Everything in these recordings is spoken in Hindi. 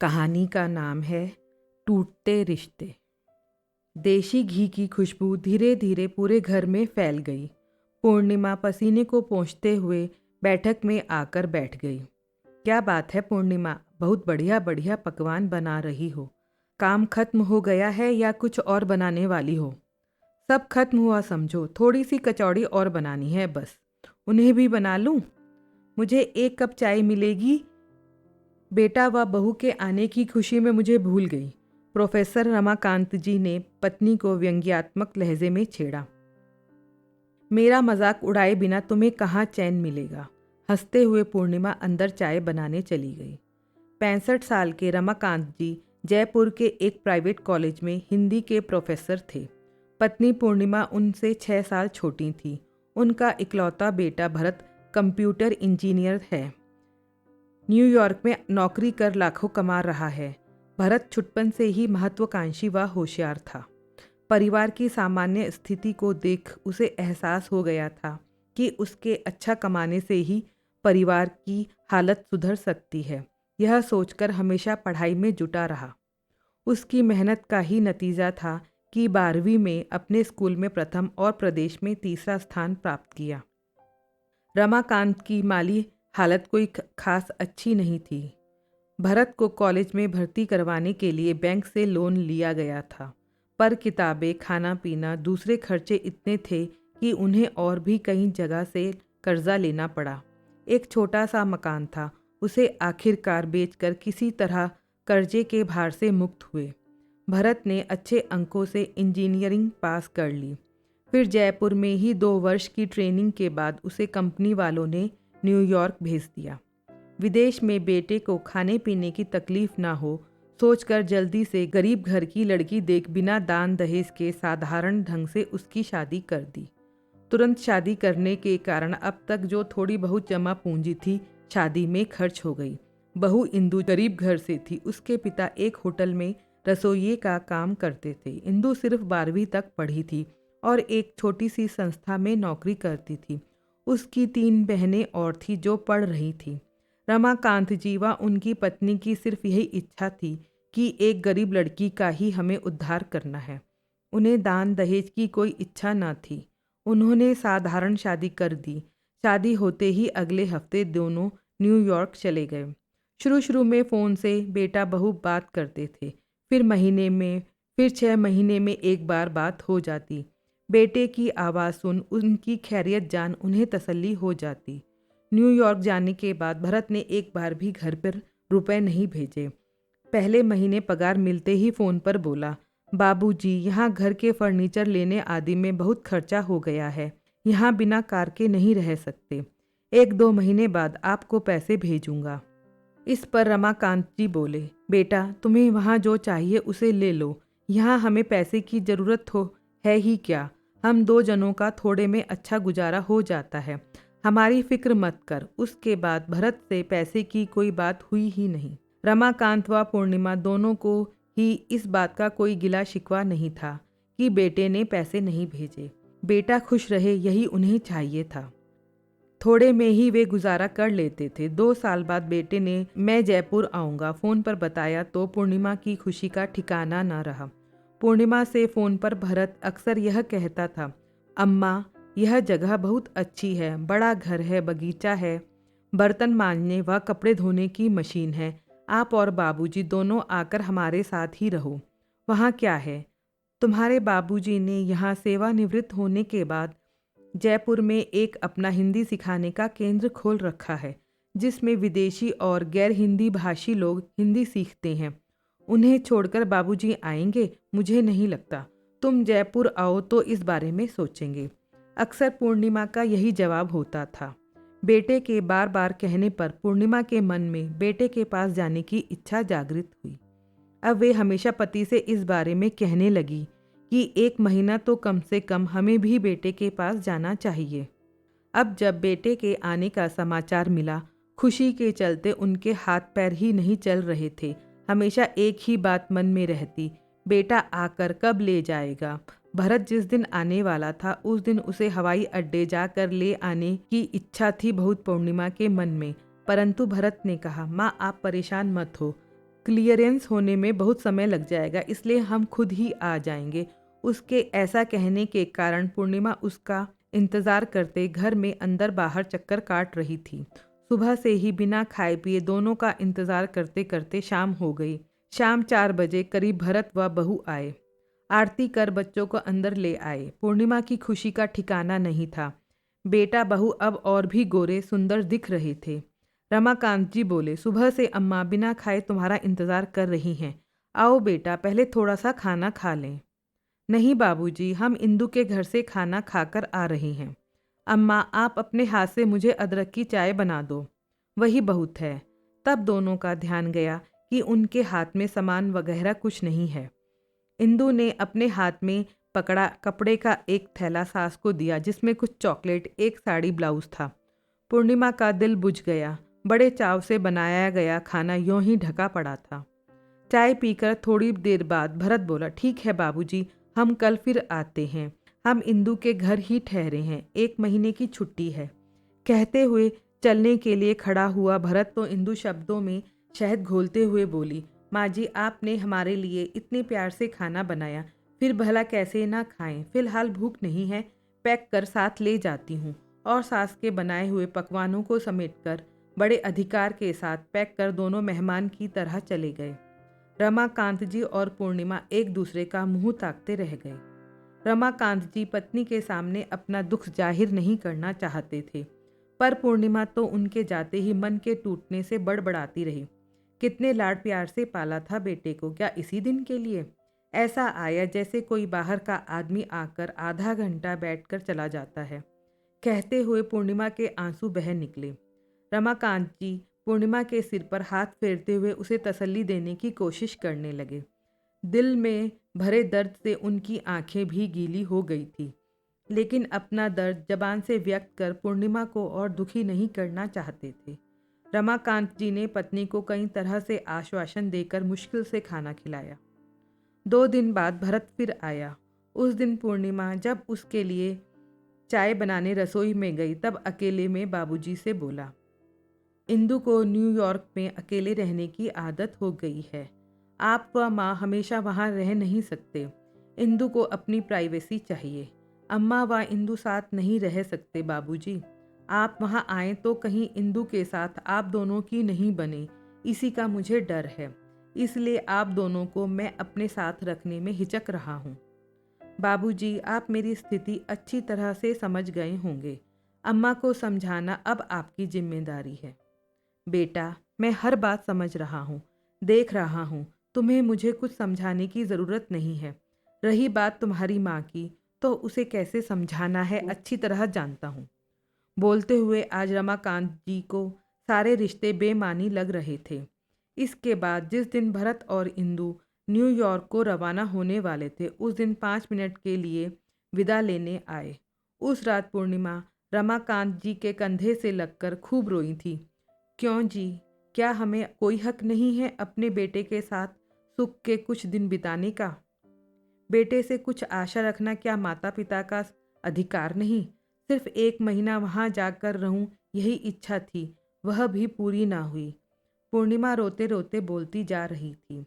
कहानी का नाम है टूटते रिश्ते। देशी घी की खुशबू धीरे धीरे पूरे घर में फैल गई। पूर्णिमा पसीने को पोंछते हुए बैठक में आकर बैठ गई। क्या बात है पूर्णिमा, बहुत बढ़िया बढ़िया पकवान बना रही हो। काम खत्म हो गया है या कुछ और बनाने वाली हो? सब खत्म हुआ समझो, थोड़ी सी कचौड़ी और बनानी है बस। उन्हें भी बना लूं? मुझे 1 कप चाय मिलेगी? बेटा व बहू के आने की खुशी में मुझे भूल गई। प्रोफेसर रमाकांत जी ने पत्नी को व्यंग्यात्मक लहजे में छेड़ा। मेरा मजाक उड़ाए बिना तुम्हें कहाँ चैन मिलेगा। हंसते हुए पूर्णिमा अंदर चाय बनाने चली गई। 65 साल के रमाकांत जी जयपुर के एक प्राइवेट कॉलेज में हिंदी के प्रोफेसर थे। पत्नी पूर्णिमा उनसे 6 साल छोटी थी। उनका इकलौता बेटा भरत कंप्यूटर इंजीनियर है। न्यूयॉर्क में नौकरी कर लाखों कमा रहा है। भरत छुटपन से ही महत्वाकांक्षी व होशियार था। परिवार की सामान्य स्थिति को देख उसे एहसास हो गया था कि उसके अच्छा कमाने से ही परिवार की हालत सुधर सकती है। यह सोचकर हमेशा पढ़ाई में जुटा रहा। उसकी मेहनत का ही नतीजा था कि 12वीं में अपने स्कूल में प्रथम और प्रदेश में तीसरा स्थान प्राप्त किया। रमाकांत की माली हालत कोई खास अच्छी नहीं थी। भरत को कॉलेज में भर्ती करवाने के लिए बैंक से लोन लिया गया था, पर किताबें, खाना पीना, दूसरे खर्चे इतने थे कि उन्हें और भी कई जगह से कर्जा लेना पड़ा। एक छोटा सा मकान था, उसे आखिरकार बेचकर किसी तरह कर्जे के भार से मुक्त हुए। भरत ने अच्छे अंकों से इंजीनियरिंग पास कर ली। फिर जयपुर में ही 2 वर्ष की ट्रेनिंग के बाद उसे कंपनी वालों ने न्यूयॉर्क भेज दिया। विदेश में बेटे को खाने पीने की तकलीफ ना हो सोचकर जल्दी से गरीब घर की लड़की देख बिना दान दहेज के साधारण ढंग से उसकी शादी कर दी। तुरंत शादी करने के कारण अब तक जो थोड़ी बहुत जमा पूंजी थी शादी में खर्च हो गई। बहू इंदु गरीब घर से थी। उसके पिता एक होटल में रसोइये का काम करते थे। इंदु सिर्फ 12वीं तक पढ़ी थी और एक छोटी सी संस्था में नौकरी करती थी। उसकी 3 बहनें और थी जो पढ़ रही थी। रमाकांत जी व उनकी पत्नी की सिर्फ यही इच्छा थी कि एक गरीब लड़की का ही हमें उद्धार करना है। उन्हें दान दहेज की कोई इच्छा न थी। उन्होंने साधारण शादी कर दी। शादी होते ही अगले हफ्ते दोनों न्यूयॉर्क चले गए। शुरू शुरू में फ़ोन से बेटा बहू बात करते थे, फिर 6 महीने में एक बार बात हो जाती। बेटे की आवाज़ सुन उनकी खैरियत जान उन्हें तसल्ली हो जाती। न्यूयॉर्क जाने के बाद भरत ने एक बार भी घर पर रुपए नहीं भेजे। पहले महीने पगार मिलते ही फ़ोन पर बोला, बाबूजी, यहाँ घर के फर्नीचर लेने आदि में बहुत खर्चा हो गया है। यहाँ बिना कार के नहीं रह सकते। 1-2 महीने बाद आपको पैसे भेजूंगा। इस पर रमाकांत जी बोले, बेटा तुम्हें वहाँ जो चाहिए उसे ले लो। यहाँ हमें पैसे की ज़रूरत है ही क्या। हम 2 जनों का थोड़े में अच्छा गुजारा हो जाता है। हमारी फिक्र मत कर। उसके बाद भरत से पैसे की कोई बात हुई ही नहीं। रमाकांत व पूर्णिमा दोनों को ही इस बात का कोई गिला शिकवा नहीं था कि बेटे ने पैसे नहीं भेजे। बेटा खुश रहे यही उन्हें चाहिए था। थोड़े में ही वे गुजारा कर लेते थे। 2 साल बाद बेटे ने मैं जयपुर आऊँगा फ़ोन पर बताया तो पूर्णिमा की खुशी का ठिकाना न रहा। पूर्णिमा से फ़ोन पर भरत अक्सर यह कहता था, अम्मा यह जगह बहुत अच्छी है, बड़ा घर है, बगीचा है, बर्तन मांजने व कपड़े धोने की मशीन है। आप और बाबूजी दोनों आकर हमारे साथ ही रहो। वहाँ क्या है? तुम्हारे बाबूजी ने यहाँ सेवानिवृत्त होने के बाद जयपुर में एक अपना हिंदी सिखाने का केंद्र खोल रखा है, जिसमें विदेशी और गैर हिंदी भाषी लोग हिंदी सीखते हैं। उन्हें छोड़कर बाबूजी आएंगे? मुझे नहीं लगता। तुम जयपुर आओ तो इस बारे में सोचेंगे। अक्सर पूर्णिमा का यही जवाब होता था। बेटे के बार बार कहने पर पूर्णिमा के मन में बेटे के पास जाने की इच्छा जागृत हुई। अब वे हमेशा पति से इस बारे में कहने लगी कि 1 महीना तो कम से कम हमें भी बेटे के पास जाना चाहिए। अब जब बेटे के आने का समाचार मिला, खुशी के चलते उनके हाथ पैर ही नहीं चल रहे थे। हमेशा एक ही बात मन में रहती, बेटा आकर कब ले जाएगा। भरत जिस दिन आने वाला था उस दिन उसे हवाई अड्डे जाकर ले आने की इच्छा थी बहुत पूर्णिमा के मन में। परंतु भरत ने कहा, माँ आप परेशान मत हो, क्लियरेंस होने में बहुत समय लग जाएगा, इसलिए हम खुद ही आ जाएंगे। उसके ऐसा कहने के कारण पूर्णिमा उसका इंतज़ार करते घर में अंदर बाहर चक्कर काट रही थी। सुबह से ही बिना खाए पिए दोनों का इंतज़ार करते करते शाम हो गई। शाम 4 बजे करीब भरत व बहू आए। आरती कर बच्चों को अंदर ले आए। पूर्णिमा की खुशी का ठिकाना नहीं था। बेटा बहू अब और भी गोरे सुंदर दिख रहे थे। रमाकांत जी बोले, सुबह से अम्मा बिना खाए तुम्हारा इंतज़ार कर रही हैं। आओ बेटा, पहले थोड़ा सा खाना खा लें। नहीं बाबूजी, हम इंदु के घर से खाना खाकर आ रहे हैं। अम्मा, आप अपने हाथ से मुझे अदरक की चाय बना दो, वही बहुत है। तब दोनों का ध्यान गया कि उनके हाथ में सामान वगैरह कुछ नहीं है। इंदु ने अपने हाथ में पकड़ा कपड़े का एक थैला सास को दिया, जिसमें कुछ चॉकलेट, एक साड़ी, ब्लाउज था। पूर्णिमा का दिल बुझ गया। बड़े चाव से बनाया गया खाना यूं ही ढका पड़ा था। चाय पीकर थोड़ी देर बाद भरत बोला, ठीक है बाबूजी, हम कल फिर आते हैं। हम इंदु के घर ही ठहरे हैं, 1 महीने की छुट्टी है। कहते हुए चलने के लिए खड़ा हुआ भरत तो इंदु शब्दों में शहद घोलते हुए बोली, माँ जी, आपने हमारे लिए इतने प्यार से खाना बनाया, फिर भला कैसे ना खाएं। फिलहाल भूख नहीं है, पैक कर साथ ले जाती हूँ। और सास के बनाए हुए पकवानों को समेटकर बड़े अधिकार के साथ पैक कर दोनों मेहमान की तरह चले गए। रमाकांत जी और पूर्णिमा एक दूसरे का मुंह ताकते रह गए। रमाकांत जी पत्नी के सामने अपना दुख जाहिर नहीं करना चाहते थे, पर पूर्णिमा तो उनके जाते ही मन के टूटने से बड़बड़ाती रही। कितने लाड प्यार से पाला था बेटे को, क्या इसी दिन के लिए? ऐसा आया जैसे कोई बाहर का आदमी आकर आधा घंटा बैठकर चला जाता है। कहते हुए पूर्णिमा के आंसू बह निकले। रमाकांत जी पूर्णिमा के सिर पर हाथ फेरते हुए उसे तसल्ली देने की कोशिश करने लगे। दिल में भरे दर्द से उनकी आंखें भी गीली हो गई थी, लेकिन अपना दर्द जबान से व्यक्त कर पूर्णिमा को और दुखी नहीं करना चाहते थे। रमाकांत जी ने पत्नी को कई तरह से आश्वासन देकर मुश्किल से खाना खिलाया। 2 दिन बाद भरत फिर आया। उस दिन पूर्णिमा जब उसके लिए चाय बनाने रसोई में गई, तब अकेले में बाबूजी से बोला, इंदु को न्यूयॉर्क में अकेले रहने की आदत हो गई है। आप व माँ हमेशा वहाँ रह नहीं सकते। इंदु को अपनी प्राइवेसी चाहिए। अम्मा व इंदु साथ नहीं रह सकते बाबूजी। आप वहाँ आएँ तो कहीं इंदु के साथ आप दोनों की नहीं बने, इसी का मुझे डर है। इसलिए आप दोनों को मैं अपने साथ रखने में हिचक रहा हूँ। बाबूजी, आप मेरी स्थिति अच्छी तरह से समझ गए होंगे। अम्मा को समझाना अब आपकी जिम्मेदारी है। बेटा, मैं हर बात समझ रहा हूँ, देख रहा हूँ। तुम्हें मुझे कुछ समझाने की ज़रूरत नहीं है। रही बात तुम्हारी माँ की, तो उसे कैसे समझाना है अच्छी तरह जानता हूँ। बोलते हुए आज रमाकांत जी को सारे रिश्ते बेमानी लग रहे थे। इसके बाद जिस दिन भरत और इंदु न्यूयॉर्क को रवाना होने वाले थे, उस दिन 5 मिनट के लिए विदा लेने आए। उस रात पूर्णिमा रमाकांत जी के कंधे से लगकर खूब रोई थी। क्यों जी, क्या हमें कोई हक नहीं है अपने बेटे के साथ सुख के कुछ दिन बिताने का? बेटे से कुछ आशा रखना क्या माता पिता का अधिकार नहीं? सिर्फ 1 महीना वहाँ जाकर रहूं, यही इच्छा थी, वह भी पूरी ना हुई। पूर्णिमा रोते रोते बोलती जा रही थी,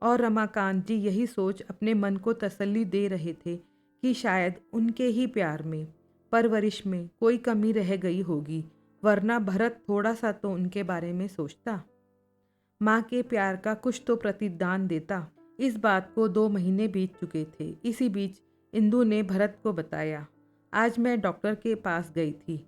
और रमाकांत जी यही सोच अपने मन को तसल्ली दे रहे थे कि शायद उनके ही प्यार में, परवरिश में कोई कमी रह गई होगी, वरना भरत थोड़ा सा तो उनके बारे में सोचता, माँ के प्यार का कुछ तो प्रतिदान देता। इस बात को 2 महीने बीत चुके थे। इसी बीच इंदु ने भरत को बताया, आज मैं डॉक्टर के पास गई थी।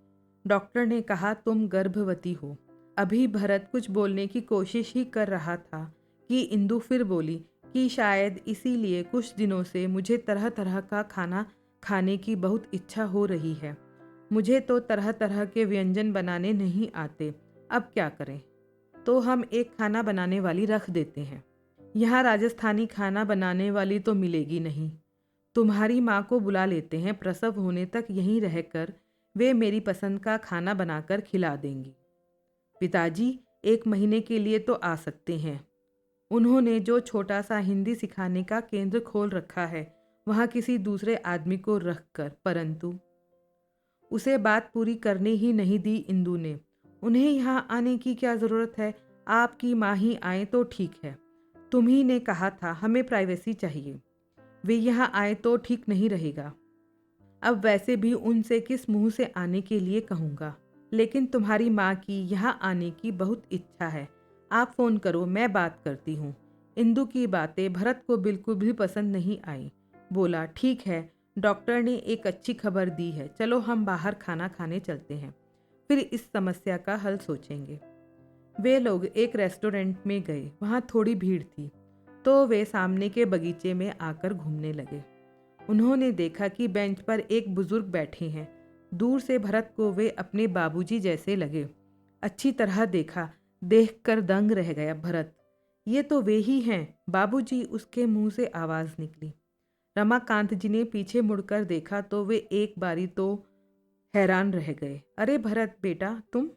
डॉक्टर ने कहा तुम गर्भवती हो। अभी भरत कुछ बोलने की कोशिश ही कर रहा था कि इंदु फिर बोली कि शायद इसीलिए कुछ दिनों से मुझे तरह तरह का खाना खाने की बहुत इच्छा हो रही है। मुझे तो तरह तरह के व्यंजन बनाने नहीं आते, अब क्या करें? तो हम एक खाना बनाने वाली रख देते हैं। यहाँ राजस्थानी खाना बनाने वाली तो मिलेगी नहीं। तुम्हारी माँ को बुला लेते हैं, प्रसव होने तक यहीं रहकर वे मेरी पसंद का खाना बनाकर खिला देंगी। पिताजी 1 महीने के लिए तो आ सकते हैं। उन्होंने जो छोटा सा हिंदी सिखाने का केंद्र खोल रखा है, वहाँ किसी दूसरे आदमी को रखकर, परंतु उसे बात पूरी करने ही नहीं दी इंदु ने। उन्हें यहाँ आने की क्या ज़रूरत है? आपकी माँ ही आए तो ठीक है। तुम्ही ने कहा था हमें प्राइवेसी चाहिए। वे यहाँ आए तो ठीक नहीं रहेगा। अब वैसे भी उनसे किस मुंह से आने के लिए कहूँगा, लेकिन तुम्हारी माँ की यहाँ आने की बहुत इच्छा है। आप फ़ोन करो, मैं बात करती हूँ। इंदु की बातें भरत को बिल्कुल भी पसंद नहीं आई। बोला, ठीक है, डॉक्टर ने एक अच्छी खबर दी है, चलो हम बाहर खाना खाने चलते हैं, फिर इस समस्या का हल सोचेंगे। वे लोग एक रेस्टोरेंट में गए। वहाँ थोड़ी भीड़ थी, तो वे सामने के बगीचे में आकर घूमने लगे। उन्होंने देखा कि बेंच पर एक बुजुर्ग बैठे हैं। दूर से भरत को वे अपने बाबूजी जैसे लगे। अच्छी तरह देखा, देखकर दंग रह गया भरत। ये तो वे ही हैं बाबूजी, उसके मुंह से आवाज़ निकली। रमाकांत जी ने पीछे मुड़कर देखा तो वे एक बारी तो हैरान रह गए। अरे भरत बेटा, तुम?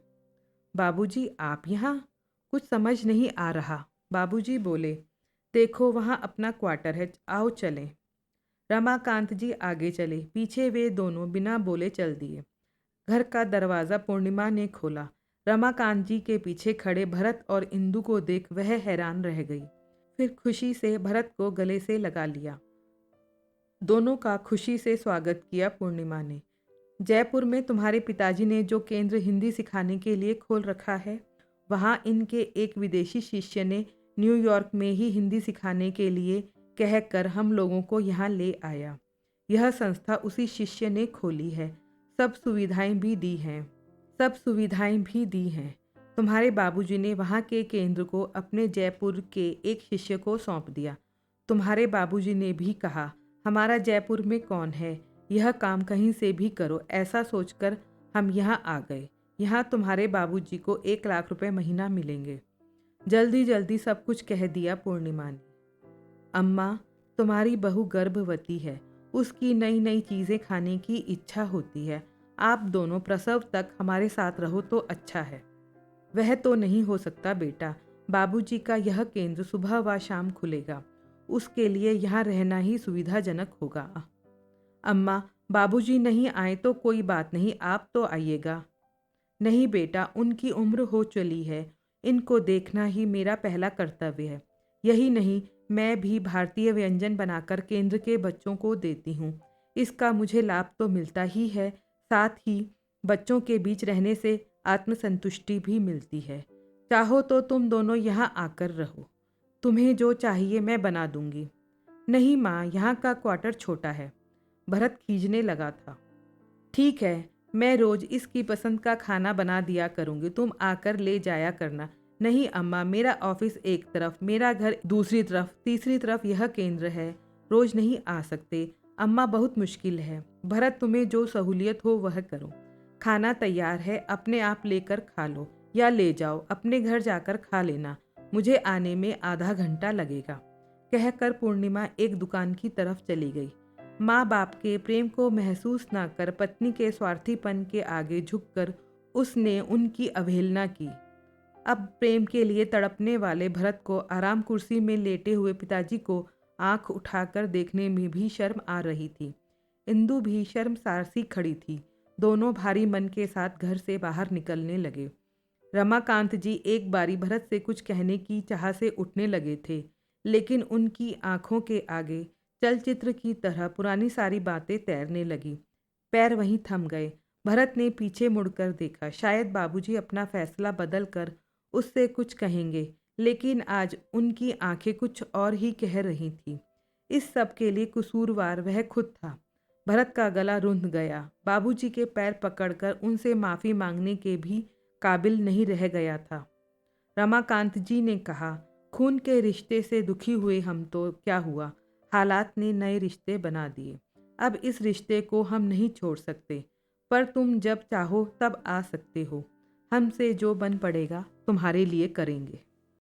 बाबूजी आप यहाँ? कुछ समझ नहीं आ रहा। बाबूजी बोले, देखो वहाँ अपना क्वार्टर है, आओ चलें। रमाकांत जी आगे चले, पीछे वे दोनों बिना बोले चल दिए। घर का दरवाज़ा पूर्णिमा ने खोला। रमाकांत जी के पीछे खड़े भरत और इंदु को देख वह हैरान रह गई। फिर खुशी से भरत को गले से लगा लिया। दोनों का खुशी से स्वागत किया पूर्णिमा ने। जयपुर में तुम्हारे पिताजी ने जो केंद्र हिंदी सिखाने के लिए खोल रखा है, वहाँ इनके एक विदेशी शिष्य ने न्यूयॉर्क में ही हिंदी सिखाने के लिए कहकर हम लोगों को यहाँ ले आया। यह संस्था उसी शिष्य ने खोली है। सब सुविधाएं भी दी हैं। तुम्हारे बाबूजी ने वहाँ के केंद्र को अपने जयपुर के एक शिष्य को सौंप दिया। तुम्हारे बाबूजी ने भी कहा, हमारा जयपुर में कौन है, यह काम कहीं से भी करो। ऐसा सोचकर हम यहाँ आ गए। यहाँ तुम्हारे बाबूजी को 1 लाख रुपए महीना मिलेंगे। जल्दी जल्दी सब कुछ कह दिया पूर्णिमा ने। अम्मा, तुम्हारी बहू गर्भवती है, उसकी नई नई चीज़ें खाने की इच्छा होती है। आप दोनों प्रसव तक हमारे साथ रहो तो अच्छा है। वह तो नहीं हो सकता बेटा। बाबूजी का यह केंद्र सुबह व शाम खुलेगा, उसके लिए यहाँ रहना ही सुविधाजनक होगा। अम्मा, बाबूजी नहीं आए तो कोई बात नहीं, आप तो आइएगा। नहीं बेटा, उनकी उम्र हो चली है, इनको देखना ही मेरा पहला कर्तव्य है। यही नहीं, मैं भी भारतीय व्यंजन बनाकर केंद्र के बच्चों को देती हूँ। इसका मुझे लाभ तो मिलता ही है, साथ ही बच्चों के बीच रहने से आत्मसंतुष्टि भी मिलती है। चाहो तो तुम दोनों यहाँ आकर रहो, तुम्हें जो चाहिए मैं बना दूंगी। नहीं माँ, यहाँ का क्वार्टर छोटा है। भरत खींचने लगा था। ठीक है, मैं रोज इसकी पसंद का खाना बना दिया करूँगी, तुम आकर ले जाया करना। नहीं अम्मा, मेरा ऑफिस एक तरफ, मेरा घर दूसरी तरफ, तीसरी तरफ यह केंद्र है, रोज नहीं आ सकते। अम्मा बहुत मुश्किल है। भरत, तुम्हें जो सहूलियत हो वह करो। खाना तैयार है, अपने आप लेकर खा लो या ले जाओ, अपने घर जाकर खा लेना। मुझे आने में आधा घंटा लगेगा। कहकर पूर्णिमा एक दुकान की तरफ चली गई। माँ बाप के प्रेम को महसूस न कर पत्नी के स्वार्थीपन के आगे झुककर उसने उनकी अवहेलना की। अब प्रेम के लिए तड़पने वाले भरत को आराम कुर्सी में लेटे हुए पिताजी को आंख उठाकर देखने में भी शर्म आ रही थी। इंदु भी शर्मसार सी खड़ी थी। दोनों भारी मन के साथ घर से बाहर निकलने लगे। रमाकांत जी एक बारी भरत से कुछ कहने की चाह से उठने लगे थे, लेकिन उनकी आंखों के आगे चलचित्र की तरह पुरानी सारी बातें तैरने लगी। पैर वहीं थम गए। भरत ने पीछे मुड़कर देखा। शायद बाबूजी अपना फैसला बदल कर उससे कुछ कहेंगे, लेकिन आज उनकी आंखें कुछ और ही कह रही थीं। इस सब के लिए कसूरवार वह खुद था। भरत का गला रुंध गया। बाबूजी के पैर पकड़कर उनसे माफ़ी मांगने के भी काबिल नहीं रह गया था। रमाकांत जी ने कहा, खून के रिश्ते से दुखी हुए हम तो क्या हुआ, हालात ने नए रिश्ते बना दिए। अब इस रिश्ते को हम नहीं छोड़ सकते, पर तुम जब चाहो तब आ सकते हो। हमसे जो बन पड़ेगा तुम्हारे लिए करेंगे।